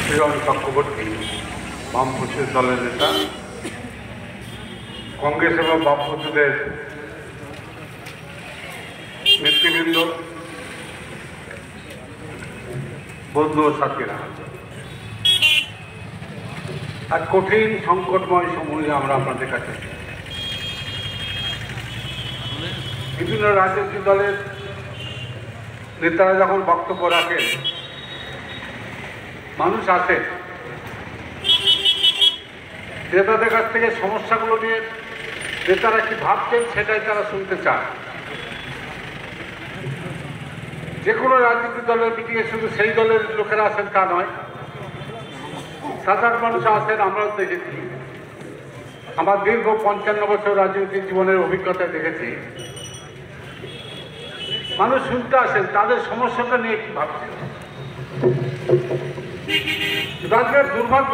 হিরণ চক্রবর্তী বামপন্থী দলের নেতা, কংগ্রেস এবং বামপন্থীদের নেতৃবৃন্দ, বন্ধু ও সাথীরা, আর কঠিন সংকটময় সময়ে আমরা আপনাদের কাছে বিভিন্ন রাজনৈতিক দলের নেতারা যখন বক্তব্য রাখেন, মানুষ আসে নেতাদের কাছ থেকে সমস্যাগুলো নিয়ে নেতারা কি ভাবছেন সেটাই তারা শুনতে চায়। যে কোনো রাজনৈতিক দলের মিটিংয়ে শুধু সেই দলের লোকেরা আসেন তা নয়, সাধারণ মানুষ আসেন। আমরাও দেখেছি, আমার দীর্ঘ 55 বছর রাজনৈতিক জীবনের অভিজ্ঞতা দেখেছি, মানুষ শুনতে আসেন তাদের সমস্যাটা নিয়ে কি ভাবছেন। রাজনীতির দুর্ভাগ্য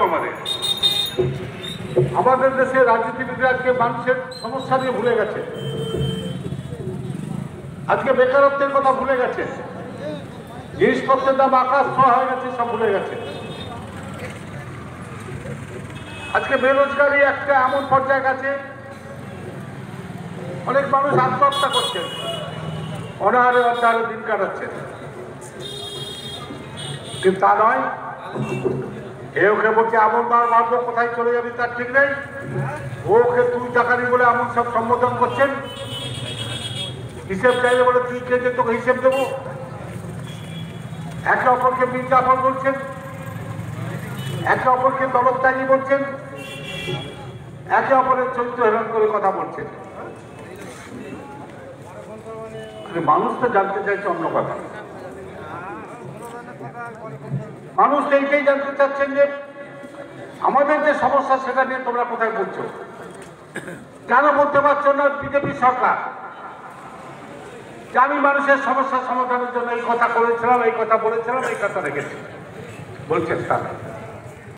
আমাদের দেশে রাজনীতিবিদরা আজকে মানুষের সমস্যা নিয়ে ভুলে গেছে, আজকে বেকারত্বের কথা ভুলে গেছে, জিনিসপত্রের দাম আকাশ ছোঁয়া হয়ে গেছে, সব ভুলে গেছে। আজকে বেরোজগারি একটা এমন পর্যায়ে গেছে, অনেক মানুষ আত্মহত্যা করছেন, অনাহারে অত্যাহারে দিন কাটাচ্ছেন। কিন্তু তা নয়, ওকে বলছে এমন মারবো, কোথায় চলে যাবি তার ঠিক নেই, ওকে তুই টাকারি বলে এমন সব সম্বোধন করছেন, হিসেব চাইলে বলে তুই কে যে তোকে হিসেব দেবো, একে অপরকে বিজ্ঞাপন বলছেন, একে অপরকে দলত্যাগী বলছেন, একে অপরের চরিত্র হেরণ করে কথা বলছেন। মানুষ তো জানতে চাইছে অন্য কথা, মানুষ এইটাই জানতে চাচ্ছেন যে আমাদের যে সমস্যা সেটা নিয়ে তোমরা কোথায় বলছো, কেন বলতে পারছো না বিজেপি সরকার যে আমি মানুষের সমস্যা সমাধানের জন্য এই কথা করেছিলাম, এই কথা বলেছিলাম, এই কথা রেখেছি, বলছেন তারা।